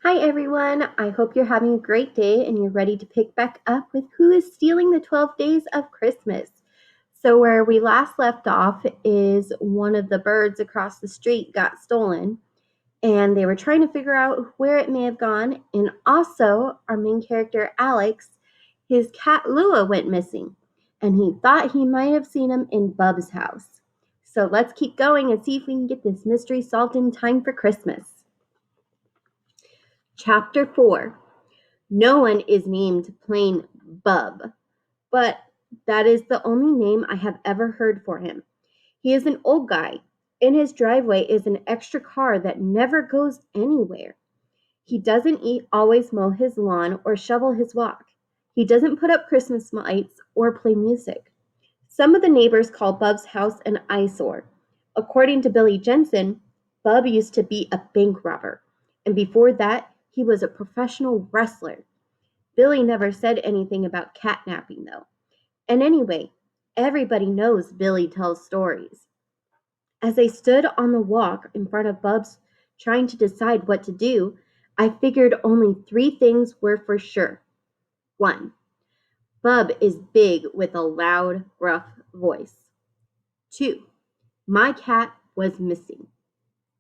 Hi, everyone. I hope you're having a great day and you're ready to pick back up with Who is Stealing the 12 Days of Christmas. So, where we last left off is one of the birds across the street got stolen, and they were trying to figure out where it may have gone. And also, our main character, Alex, his cat Lua went missing, and he thought he might have seen him in Bub's house. So, let's keep going and see if we can get this mystery solved in time for Christmas. Chapter 4. No one is named plain Bub, but that is the only name I have ever heard for him. He is an old guy. In his driveway is an extra car that never goes anywhere. He doesn't always mow his lawn or shovel his walk. He doesn't put up Christmas lights or play music. Some of the neighbors call Bub's house an eyesore. According to Billy Jensen, Bub used to be a bank robber, and before that, he was a professional wrestler. Billy never said anything about catnapping, though. And anyway, everybody knows Billy tells stories. As I stood on the walk in front of Bub's trying to decide what to do, I figured only three things were for sure. 1. Bub is big with a loud, rough voice. 2. My cat was missing.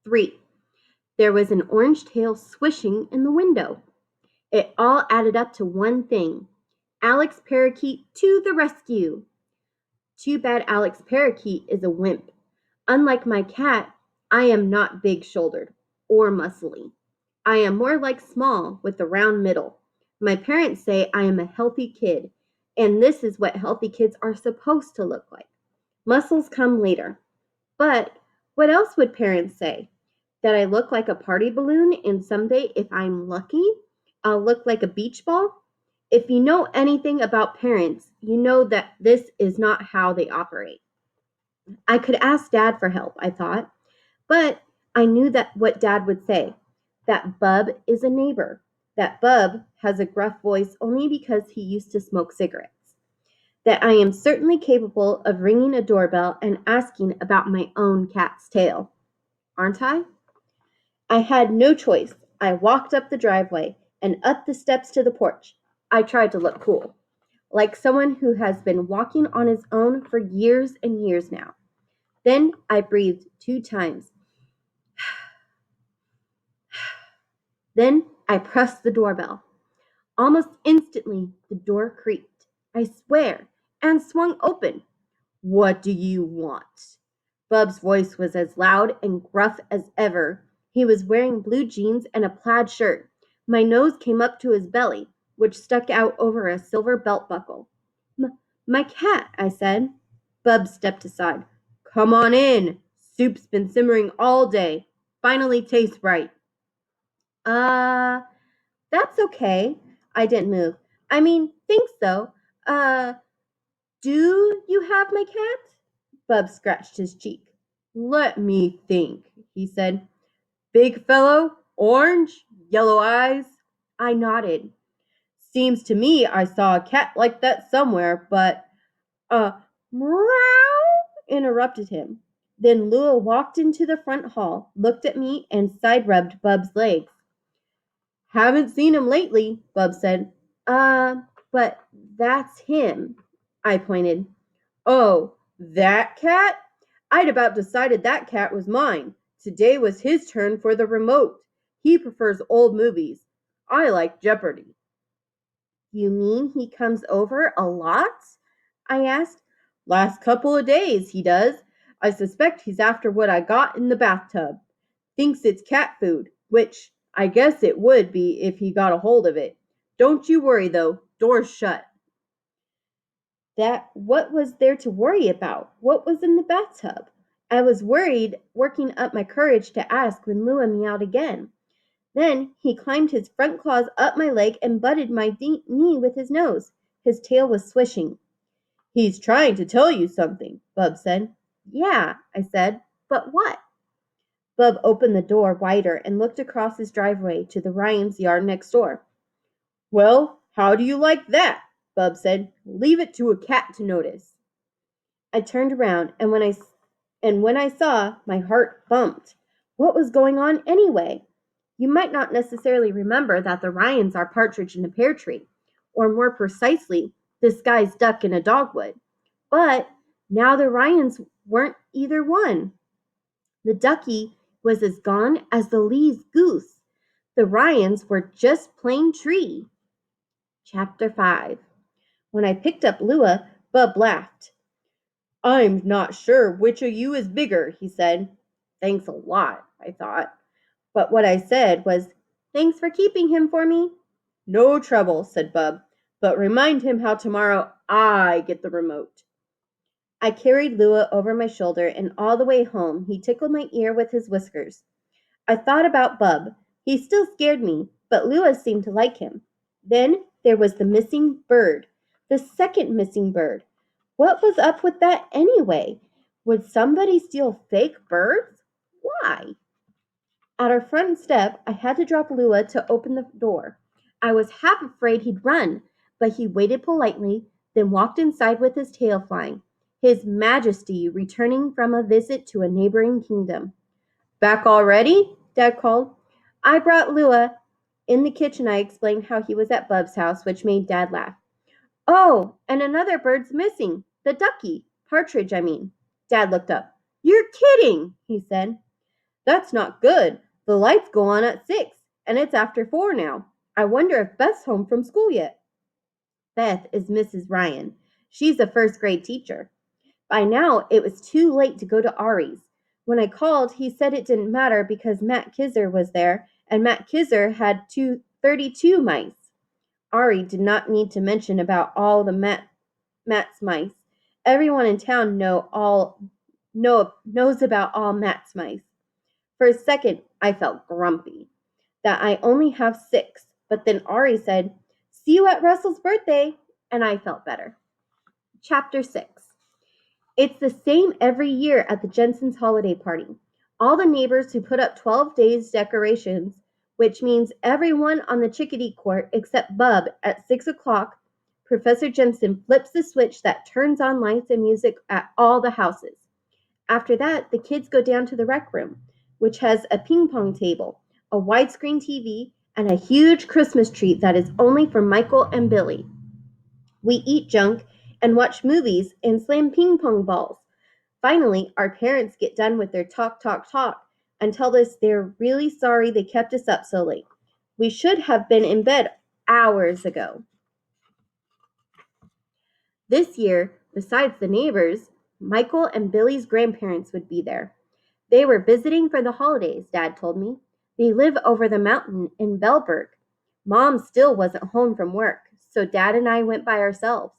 3. There was an orange tail swishing in the window. It all added up to one thing. Alex Parakeet to the rescue. Too bad Alex Parakeet is a wimp. Unlike my cat, I am not big-shouldered or muscly. I am more like small with a round middle. My parents say I am a healthy kid, and this is what healthy kids are supposed to look like. Muscles come later. But what else would parents say? That I look like a party balloon, and someday, if I'm lucky, I'll look like a beach ball? If you know anything about parents, you know that this is not how they operate. I could ask Dad for help, I thought, but I knew that what Dad would say, that Bub is a neighbor, that Bub has a gruff voice only because he used to smoke cigarettes, that I am certainly capable of ringing a doorbell and asking about my own cat's tail. Aren't I? I had no choice. I walked up the driveway and up the steps to the porch. I tried to look cool, like someone who has been walking on his own for years and years now. Then I breathed 2 times. Then I pressed the doorbell. Almost instantly, the door creaked, I swear, and swung open. What do you want? Bub's voice was as loud and gruff as ever. He was wearing blue jeans and a plaid shirt. My nose came up to his belly, which stuck out over a silver belt buckle. My cat, I said. Bub stepped aside. Come on in. Soup's been simmering all day. Finally tastes right. Uh, that's okay. I didn't move. I mean, thanks though. Uh, do you have my cat? Bub scratched his cheek. Let me think, he said. Big fellow, orange, yellow eyes. I nodded. Seems to me I saw a cat like that somewhere, but uh meow interrupted him. Then Lua walked into the front hall, looked at me, and side rubbed Bub's legs. Haven't seen him lately, Bub said. But that's him, I pointed. Oh, that cat? I'd about decided that cat was mine. Today was his turn for the remote. He prefers old movies. I like Jeopardy. You mean he comes over a lot? I asked. Last couple of days, he does. I suspect he's after what I got in the bathtub. Thinks it's cat food, which I guess it would be if he got a hold of it. Don't you worry, though. Door's shut. That what was there to worry about? What was in the bathtub? I was worried, working up my courage to ask when Lua meowed again. Then he climbed his front claws up my leg and butted my knee with his nose. His tail was swishing. He's trying to tell you something, Bub said. Yeah, I said. But what? Bub opened the door wider and looked across his driveway to the Ryans' yard next door. Well, how do you like that? Bub said. Leave it to a cat to notice. I turned around, and when I saw, my heart bumped. What was going on anyway? You might not necessarily remember that the Ryans are partridge in a pear tree, or more precisely, disguised duck in a dogwood. But now the Ryans weren't either one. The ducky was as gone as the Lee's goose. The Ryans were just plain tree. Chapter 5. When I picked up Lua, Bub laughed. I'm not sure which of you is bigger, he said. Thanks a lot, I thought. But what I said was, thanks for keeping him for me. No trouble, said Bub, but remind him how tomorrow I get the remote. I carried Lua over my shoulder, and all the way home he tickled my ear with his whiskers. I thought about Bub. He still scared me, but Lua seemed to like him. Then there was the missing bird, the second missing bird. What was up with that anyway? Would somebody steal fake birds? Why? At our front step, I had to drop Lua to open the door. I was half afraid he'd run, but he waited politely, then walked inside with his tail flying, His Majesty returning from a visit to a neighboring kingdom. Back already? Dad called. I brought Lua. In the kitchen, I explained how he was at Bub's house, which made Dad laugh. Oh, and another bird's missing. The ducky. Partridge, I mean. Dad looked up. You're kidding, he said. That's not good. The lights go on at 6, and it's after 4 now. I wonder if Beth's home from school yet. Beth is Mrs. Ryan. She's a first-grade teacher. By now, it was too late to go to Ari's. When I called, he said it didn't matter because Matt Kizzer was there, and Matt Kizzer had 32 mice. Ari did not need to mention about all the Matt's mice. Everyone in town knows about all Matt's mice. For a second, I felt grumpy that I only have 6, but then Ari said, see you at Russell's birthday, and I felt better. Chapter 6. It's the same every year at the Jensen's holiday party. All the neighbors who put up 12 days decorations, which means everyone on the chickadee court except Bub at 6 o'clock, Professor Jensen flips the switch that turns on lights and music at all the houses. After that, the kids go down to the rec room, which has a ping pong table, a widescreen TV, and a huge Christmas tree that is only for Michael and Billy. We eat junk and watch movies and slam ping pong balls. Finally, our parents get done with their talk and tell us they're really sorry they kept us up so late. We should have been in bed hours ago. This year, besides the neighbors, Michael and Billy's grandparents would be there. They were visiting for the holidays, Dad told me. They live over the mountain in Bellberg. Mom still wasn't home from work, so Dad and I went by ourselves.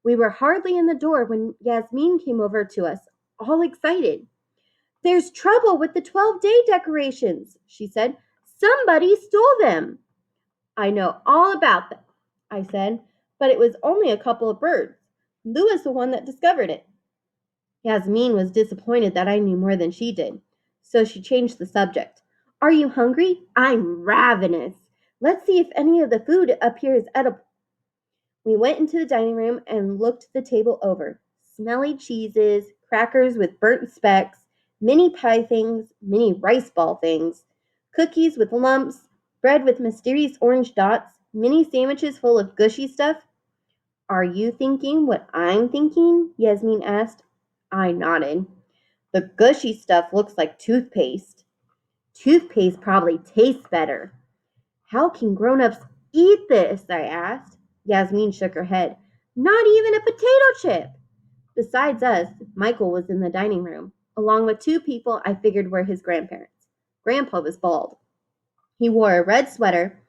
We were hardly in the door when Yasmin came over to us, all excited. There's trouble with the 12-day decorations, she said. Somebody stole them. I know all about them, I said, but it was only a couple of birds. Lou is the one that discovered it. Yasmin was disappointed that I knew more than she did, so she changed the subject. Are you hungry? I'm ravenous. Let's see if any of the food up here is edible. We went into the dining room and looked the table over. Smelly cheeses, crackers with burnt specks, mini pie things, mini rice ball things, cookies with lumps, bread with mysterious orange dots, mini sandwiches full of gushy stuff. Are you thinking what I'm thinking? Yasmin asked. I nodded. The gushy stuff looks like toothpaste. Toothpaste probably tastes better. How can grown-ups eat this? I asked. Yasmin shook her head. Not even a potato chip. Besides us, Michael was in the dining room, along with 2 people I figured were his grandparents. Grandpa was bald. He wore a red sweater.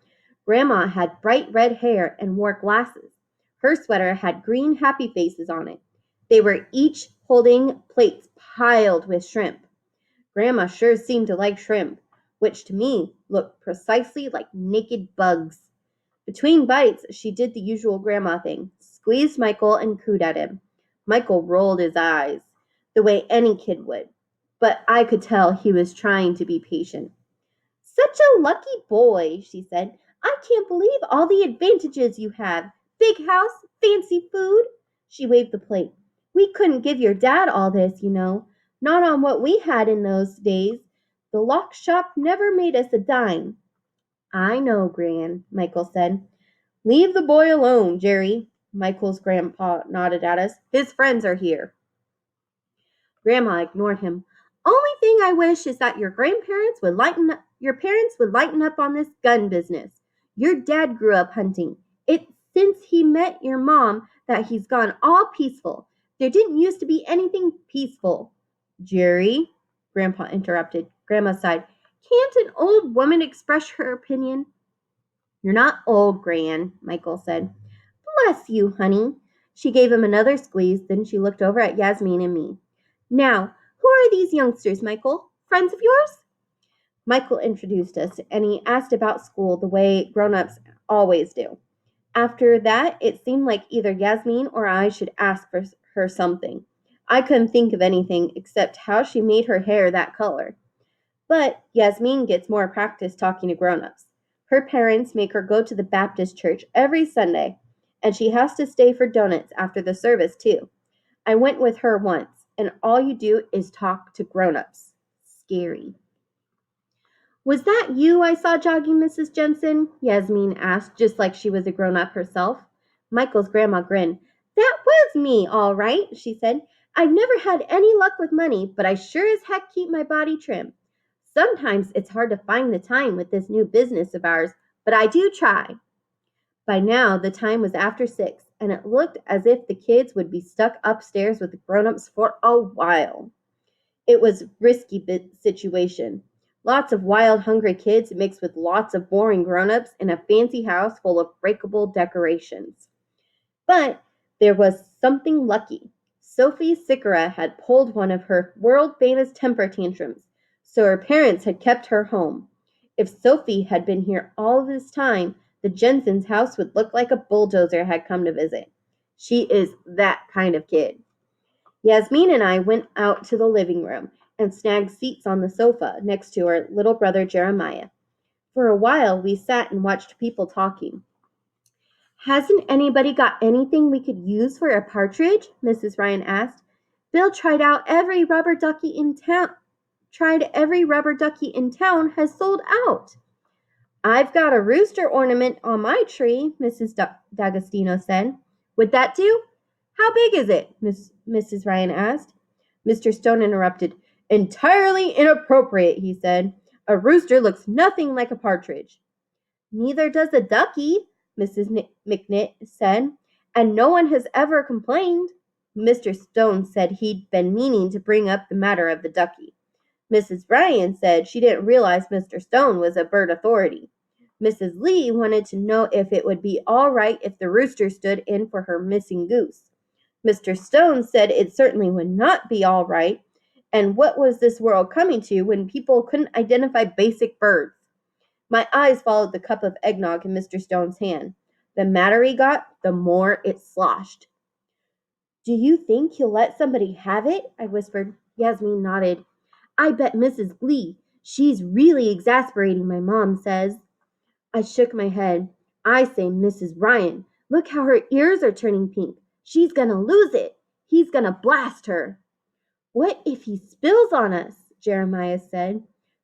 Grandma had bright red hair and wore glasses. Her sweater had green happy faces on it. They were each holding plates piled with shrimp. Grandma sure seemed to like shrimp, which to me looked precisely like naked bugs. Between bites, she did the usual grandma thing, squeezed Michael and cooed at him. Michael rolled his eyes, the way any kid would, but I could tell he was trying to be patient. Such a lucky boy, she said. I can't believe all the advantages you have. Big house, fancy food. She waved the plate. We couldn't give your dad all this, you know. Not on what we had in those days. The lock shop never made us a dime. I know, Gran, Michael said. Leave the boy alone, Jerry. Michael's grandpa nodded at us. His friends are here. Grandma ignored him. Only thing I wish is that your parents would lighten up on this gun business. Your dad grew up hunting. It's since he met your mom that he's gone all peaceful. There didn't used to be anything peaceful. Jerry, Grandpa interrupted. Grandma sighed. Can't an old woman express her opinion? You're not old, Gran, Michael said. Bless you, honey. She gave him another squeeze, then she looked over at Yasmin and me. Now, who are these youngsters, Michael? Friends of yours? Michael introduced us, and he asked about school the way grown-ups always do. After that, it seemed like either Yasmin or I should ask for her something. I couldn't think of anything except how she made her hair that color. But Yasmin gets more practice talking to grown-ups. Her parents make her go to the Baptist church every Sunday, and she has to stay for donuts after the service, too. I went with her once, and all you do is talk to grown-ups. Scary. Was that you I saw jogging, Mrs. Jensen? Yasmin asked, just like she was a grown-up herself. Michael's grandma grinned. That was me, all right, she said. I've never had any luck with money, but I sure as heck keep my body trim. Sometimes it's hard to find the time with this new business of ours, but I do try. By now, the time was after 6, and it looked as if the kids would be stuck upstairs with the grown-ups for a while. It was a risky situation. Lots of wild, hungry kids mixed with lots of boring grown-ups in a fancy house full of breakable decorations. But there was something lucky. Sophie Sikora had pulled one of her world-famous temper tantrums, so her parents had kept her home. If Sophie had been here all this time, the Jensen's house would look like a bulldozer had come to visit. She is that kind of kid. Yasmin and I went out to the living room and snagged seats on the sofa next to our little brother Jeremiah. For a while, we sat and watched people talking. Hasn't anybody got anything we could use for a partridge? Mrs. Ryan asked. Bill tried every rubber ducky in town has sold out. I've got a rooster ornament on my tree, Mrs. D'Agostino said. Would that do? How big is it? Mrs. Ryan asked. Mr. Stone interrupted. Entirely inappropriate, he said. A rooster looks nothing like a partridge. Neither does a ducky, Mrs. McNitt said, and no one has ever complained. Mr. Stone said he'd been meaning to bring up the matter of the ducky. Mrs. Ryan said she didn't realize Mr. Stone was a bird authority. Mrs. Lee wanted to know if it would be all right if the rooster stood in for her missing goose. Mr. Stone said it certainly would not be all right, and what was this world coming to when people couldn't identify basic birds? My eyes followed the cup of eggnog in Mr. Stone's hand. The madder he got, the more it sloshed. Do you think he'll let somebody have it? I whispered. Yasmin nodded. I bet Mrs. Lee. She's really exasperating, my mom says. I shook my head. I say Mrs. Ryan. Look how her ears are turning pink. She's gonna lose it. He's gonna blast her. What if he spills on us? Jeremiah said.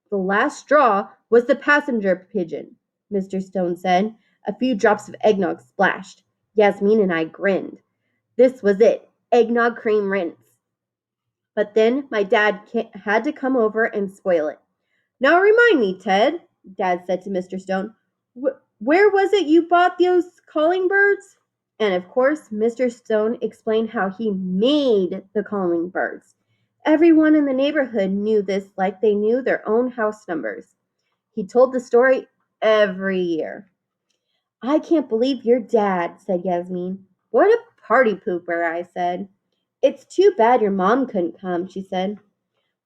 The last straw was the passenger pigeon, Mr. Stone said. A few drops of eggnog splashed. Yasmin and I grinned. This was it. Eggnog cream rinse. But then my dad had to come over and spoil it. Now remind me, Ted, Dad said to Mr. Stone, where was it you bought those calling birds? And of course, Mr. Stone explained how he made the calling birds. Everyone in the neighborhood knew this like they knew their own house numbers. He told the story every year. I can't believe your dad, said Yasmin. What a party pooper, I said. It's too bad your mom couldn't come, she said.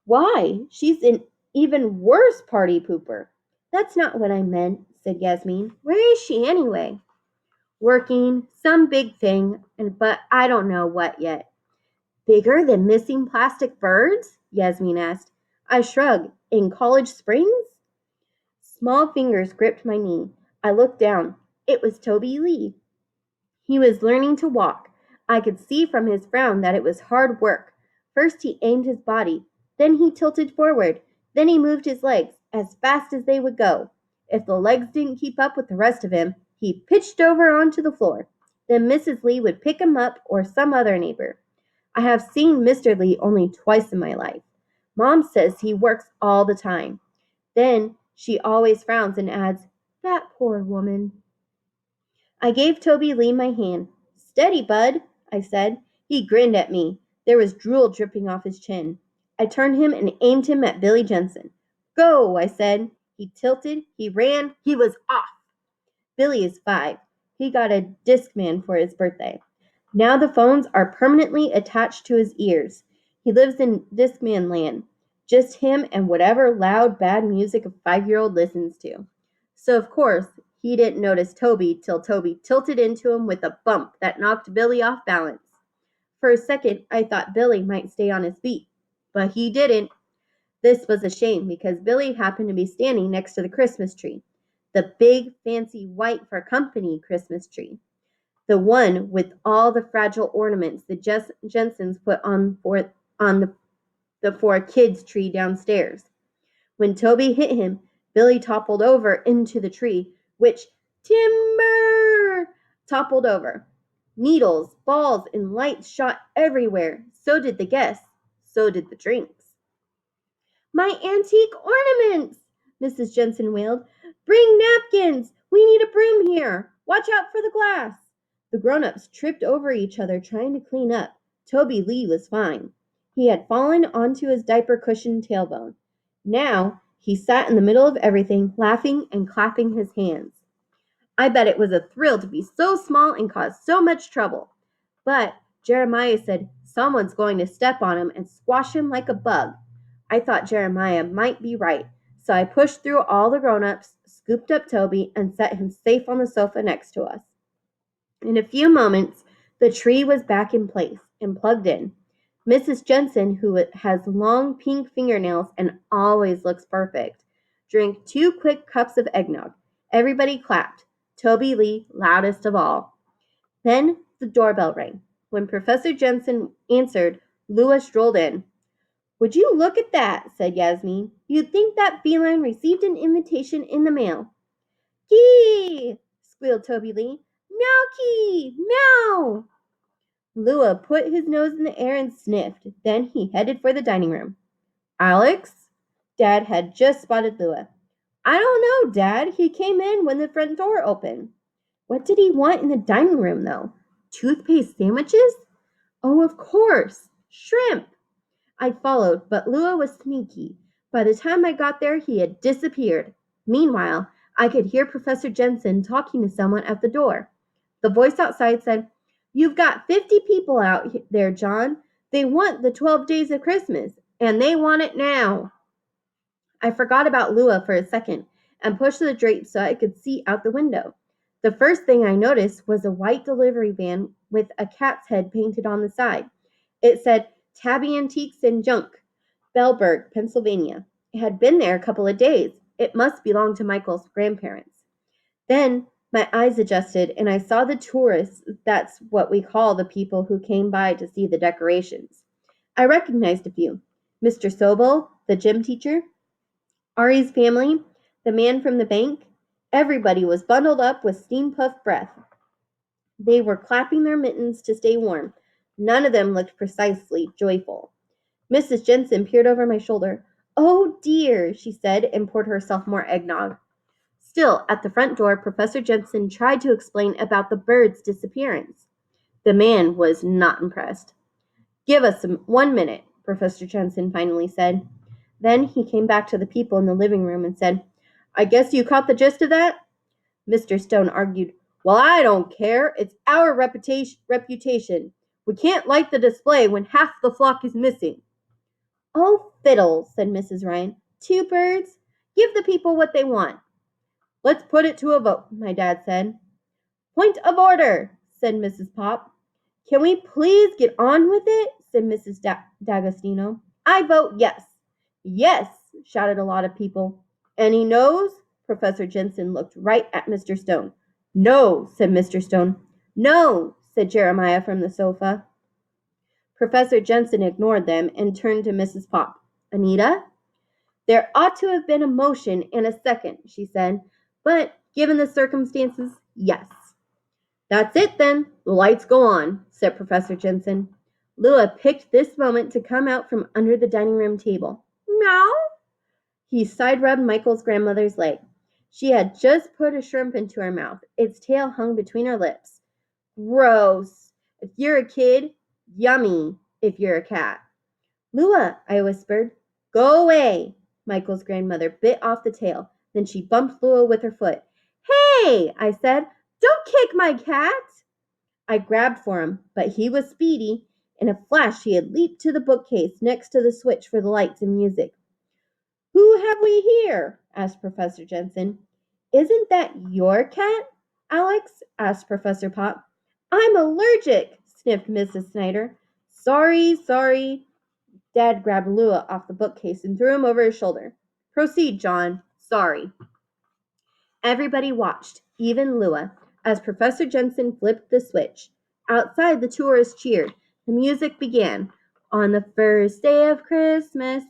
Why? She's an even worse party pooper. That's not what I meant, said Yasmin. Where is she anyway? Working, some big thing, but I don't know what yet. Bigger than missing plastic birds? Yasmin asked. I shrugged. In College Springs? Small fingers gripped my knee. I looked down. It was Toby Lee. He was learning to walk. I could see from his frown that it was hard work. First he aimed his body. Then he tilted forward. Then he moved his legs as fast as they would go. If the legs didn't keep up with the rest of him, he pitched over onto the floor. Then Mrs. Lee would pick him up or some other neighbor. I have seen Mr. Lee only twice in my life. Mom says he works all the time. Then she always frowns and adds, "That poor woman." I gave Toby Lee my hand. "Steady, bud," I said. He grinned at me. There was drool dripping off his chin. I turned him and aimed him at Billy Jensen. "Go," I said. He tilted, he ran, he was off. Billy is 5. He got a Discman for his birthday. Now the phones are permanently attached to his ears. He lives in Discman land. Just him and whatever loud, bad music a 5-year-old listens to. So, of course, he didn't notice Toby till Toby tilted into him with a bump that knocked Billy off balance. For a second, I thought Billy might stay on his feet, but he didn't. This was a shame because Billy happened to be standing next to the Christmas tree, the big, fancy white for company Christmas tree, the one with all the fragile ornaments the Jensens put on the for kids tree downstairs. When Toby hit him, Billy toppled over into the tree, which timber toppled over. Needles, balls, and lights shot everywhere. So did the guests. So did the drinks. "My antique ornaments!" Mrs. Jensen wailed. "Bring napkins! We need a broom here! Watch out for the glass!" The grown-ups tripped over each other trying to clean up. Toby Lee was fine. He had fallen onto his diaper-cushioned tailbone. Now he sat in the middle of everything, laughing and clapping his hands. I bet it was a thrill to be so small and cause so much trouble. But Jeremiah said someone's going to step on him and squash him like a bug. I thought Jeremiah might be right, so I pushed through all the grown-ups, scooped up Toby, and set him safe on the sofa next to us. In a few moments, the tree was back in place and plugged in. Mrs. Jensen, who has long pink fingernails and always looks perfect, drank 2 quick cups of eggnog. Everybody clapped. Toby Lee loudest of all. Then the doorbell rang. When Professor Jensen answered, Lua strolled in. "Would you look at that?" said Yasmin. "You'd think that feline received an invitation in the mail." "Kee!" squealed Toby Lee. "Meow kee! Meow!" Lua put his nose in the air and sniffed. Then he headed for the dining room. "Alex?" Dad had just spotted Lua. "I don't know, Dad. He came in when the front door opened." What did he want in the dining room, though? Toothpaste sandwiches? Oh, of course. Shrimp. I followed, but Lua was sneaky. By the time I got there, he had disappeared. Meanwhile, I could hear Professor Jensen talking to someone at the door. The voice outside said, "You've got 50 people out there, John. They want the 12 days of Christmas, and they want it now." I forgot about Lua for a second and pushed the drapes so I could see out the window. The first thing I noticed was a white delivery van with a cat's head painted on the side. It said, "Tabby Antiques and Junk, Bellburg, Pennsylvania." It had been there a couple of days. It must belong to Michael's grandparents. Then my eyes adjusted and I saw the tourists. That's what we call the people who came by to see the decorations. I recognized a few. Mr. Sobel, the gym teacher, Ari's family, the man from the bank. Everybody was bundled up with steam-puffed breath. They were clapping their mittens to stay warm. None of them looked precisely joyful. Mrs. Jensen peered over my shoulder. "Oh, dear," she said, and poured herself more eggnog. Still, at the front door, Professor Jensen tried to explain about the bird's disappearance. The man was not impressed. "Give us 1 minute," Professor Jensen finally said. Then he came back to the people in the living room and said, "I guess you caught the gist of that?" Mr. Stone argued, "Well, I don't care. It's our reputation. We can't light the display when half the flock is missing." "Oh, fiddle," said Mrs. Ryan. "2 birds? Give the people what they want." "Let's put it to a vote," my dad said. "Point of order," said Mrs. Pop. "Can we please get on with it?" said Mrs. D'Agostino. "I vote yes." "Yes," shouted a lot of people. "Any noes?" Professor Jensen looked right at Mr. Stone. "No," said Mr. Stone. "No," said Jeremiah from the sofa. Professor Jensen ignored them and turned to Mrs. Pop. "Anita?" "There ought to have been a motion and a second," she said. but given the circumstances, yes. That's it then. The lights go on, said Professor Jensen. Lua picked this moment to come out from under the dining room table. Meow. He side-rubbed Michael's grandmother's leg. She had just put a shrimp into her mouth. Its tail hung between her lips. Gross. If you're a kid, yummy if you're a cat. Lua, I whispered. Go away. Michael's grandmother bit off the tail. Then she bumped Lua with her foot. Hey, I said, don't kick my cat. I grabbed for him, but he was speedy. In a flash, he had leaped to the bookcase next to the switch for the lights and music. Who have we here? Asked Professor Jensen. Isn't that your cat, Alex? Asked Professor Pop. I'm allergic, sniffed Mrs. Snyder. Sorry. Dad grabbed Lua off the bookcase and threw him over his shoulder. Proceed, John. Sorry. Everybody watched, even Lua, as Professor Jensen flipped the switch. Outside, the tourists cheered. The music began. On the first day of Christmas.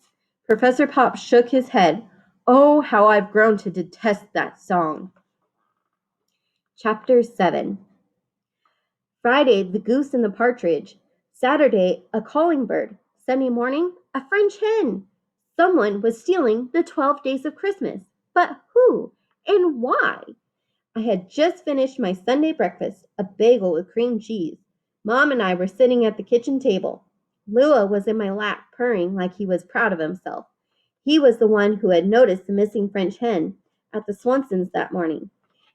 Professor Pop shook his head. Oh, how I've grown to detest that song. Chapter 7. Friday, the goose and the partridge. Saturday, a calling bird. Sunday morning, a French hen. Someone was stealing the 12 days of Christmas. But who and why? I had just finished my Sunday breakfast, a bagel with cream cheese. Mom and I were sitting at the kitchen table. Lua was in my lap, purring like he was proud of himself. He was the one who had noticed the missing French hen at the Swansons that morning.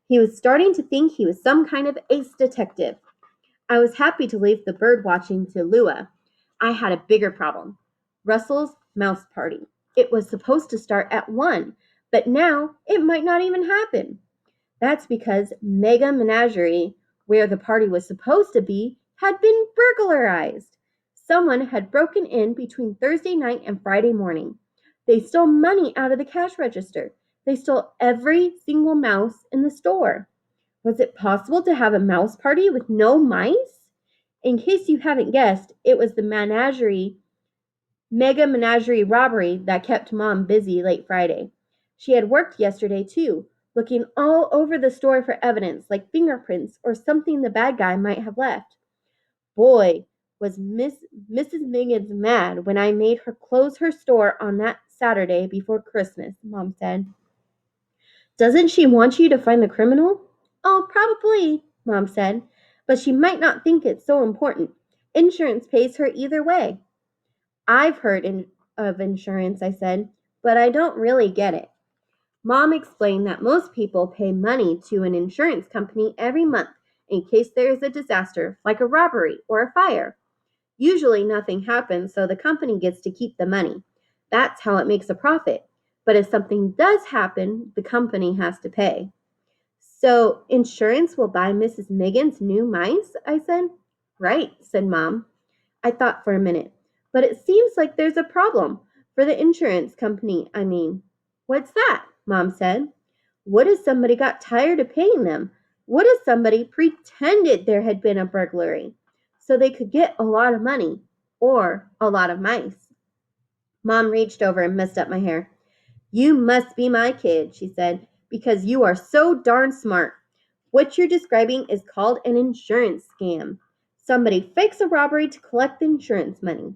He was starting to think he was some kind of ace detective. I was happy to leave the bird watching to Lua. I had a bigger problem. Russell's mouse party. It was supposed to start at 1, but now it might not even happen. That's because Mega Menagerie, where the party was supposed to be, had been burglarized. Someone had broken in between Thursday night and Friday morning. They stole money out of the cash register. They stole every single mouse in the store. Was it possible to have a mouse party with no mice? In case you haven't guessed, it was the Mega Menagerie robbery that kept Mom busy late Friday. She had worked yesterday too, looking all over the store for evidence like fingerprints or something the bad guy might have left. Boy, was Mrs. Miggins mad when I made her close her store on that Saturday before Christmas, Mom said. Doesn't she want you to find the criminal? Oh, probably, Mom said, but she might not think it's so important. Insurance pays her either way. I've heard of insurance, I said, but I don't really get it. Mom explained that most people pay money to an insurance company every month in case there is a disaster, like a robbery or a fire. Usually nothing happens, so the company gets to keep the money. That's how it makes a profit. But if something does happen, the company has to pay. So insurance will buy Mrs. Miggins new mice? I said. Right, said Mom. I thought for a minute. But it seems like there's a problem. For the insurance company, I mean. What's that? Mom said. What if somebody got tired of paying them? What if somebody pretended there had been a burglary so they could get a lot of money or a lot of mice? Mom reached over and messed up my hair. You must be my kid, she said, because you are so darn smart. What you're describing is called an insurance scam. Somebody fakes a robbery to collect insurance money.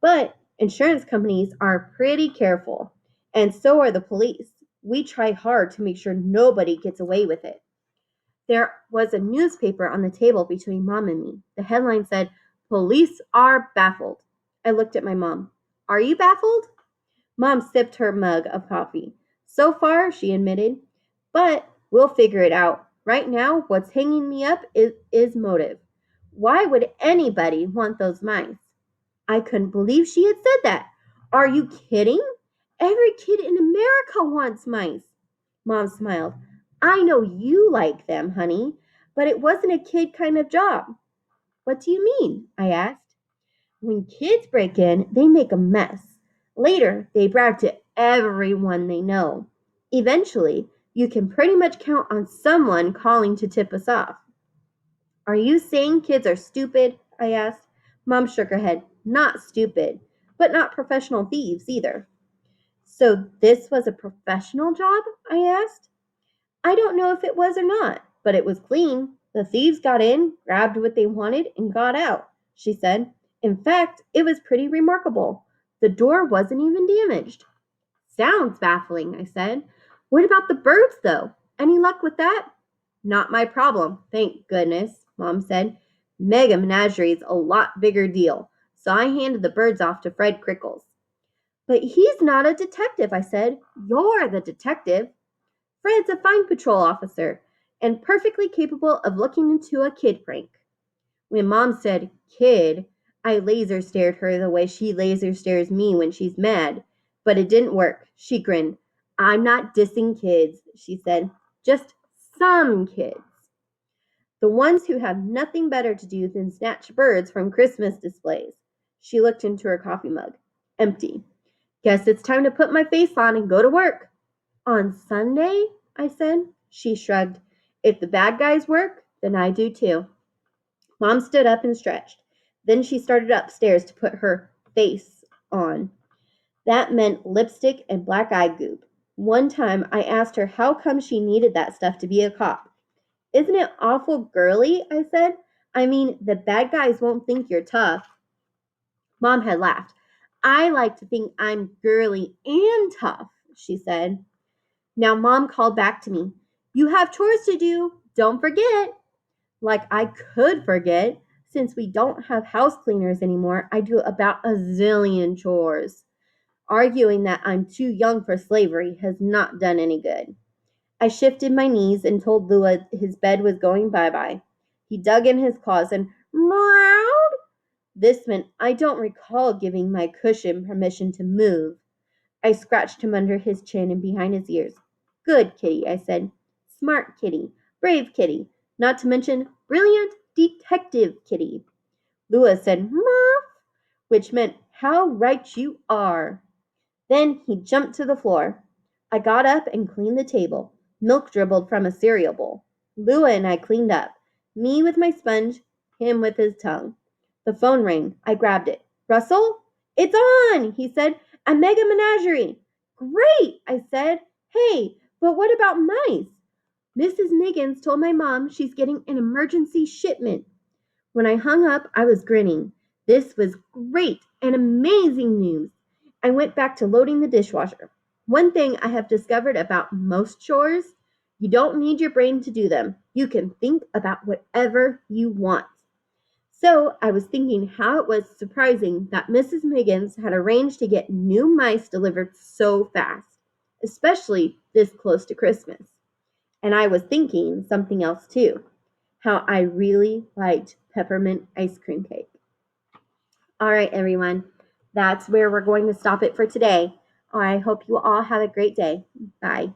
But insurance companies are pretty careful, and so are the police. We try hard to make sure nobody gets away with it. There was a newspaper on the table between Mom and me. The headline said, Police are baffled. I looked at my mom. Are you baffled? Mom sipped her mug of coffee. So far, she admitted. But we'll figure it out. Right now, what's hanging me up is motive. Why would anybody want those mice? I couldn't believe she had said that. Are you kidding? Every kid in America wants mice. Mom smiled. I know you like them, honey, but it wasn't a kid kind of job. What do you mean? I asked. When kids break in, they make a mess. Later, they brag to everyone they know. Eventually, you can pretty much count on someone calling to tip us off. Are you saying kids are stupid? I asked. Mom shook her head. Not stupid, but not professional thieves either. So this was a professional job? I asked. I don't know if it was or not, but it was clean. The thieves got in, grabbed what they wanted, and got out, she said. In fact, it was pretty remarkable. The door wasn't even damaged. Sounds baffling, I said. What about the birds, though? Any luck with that? Not my problem, thank goodness, Mom said. Mega Menagerie's a lot bigger deal, so I handed the birds off to Fred Crickles. But he's not a detective, I said. You're the detective. Fred's a fine patrol officer and perfectly capable of looking into a kid prank. When Mom said kid, I laser stared her the way she laser stares me when she's mad. But it didn't work. She grinned. I'm not dissing kids, she said. Just some kids. The ones who have nothing better to do than snatch birds from Christmas displays. She looked into her coffee mug. Empty. Guess it's time to put my face on and go to work. On Sunday? I said. She shrugged. If the bad guys work, then I do too. Mom stood up and stretched. Then she started upstairs to put her face on. That meant lipstick and black eye goop. One time I asked her how come she needed that stuff to be a cop. Isn't it awful girly? I said. I mean, the bad guys won't think you're tough. Mom had laughed. I like to think I'm girly and tough, she said. Now Mom called back to me. You have chores to do. Don't forget. Like I could forget. Since we don't have house cleaners anymore, I do about a zillion chores. Arguing that I'm too young for slavery has not done any good. I shifted my knees and told Lua his bed was going bye-bye. He dug in his claws and meowed. This meant I don't recall giving my cushion permission to move. I scratched him under his chin and behind his ears. Good kitty, I said. Smart kitty. Brave kitty. Not to mention brilliant detective kitty. Lua said, Murph, which meant, how right you are. Then he jumped to the floor. I got up and cleaned the table. Milk dribbled from a cereal bowl. Lua and I cleaned up. Me with my sponge, him with his tongue. The phone rang. I grabbed it. Russell? It's on, he said. A mega menagerie. Great, I said. Hey, but what about mice? Mrs. Miggins told my mom she's getting an emergency shipment. When I hung up, I was grinning. This was great and amazing news. I went back to loading the dishwasher. One thing I have discovered about most chores, you don't need your brain to do them. You can think about whatever you want. So I was thinking how it was surprising that Mrs. Miggins had arranged to get new mice delivered so fast, especially this close to Christmas. And I was thinking something else too, how I really liked peppermint ice cream cake. All right, everyone, that's where we're going to stop it for today. I hope you all have a great day. Bye.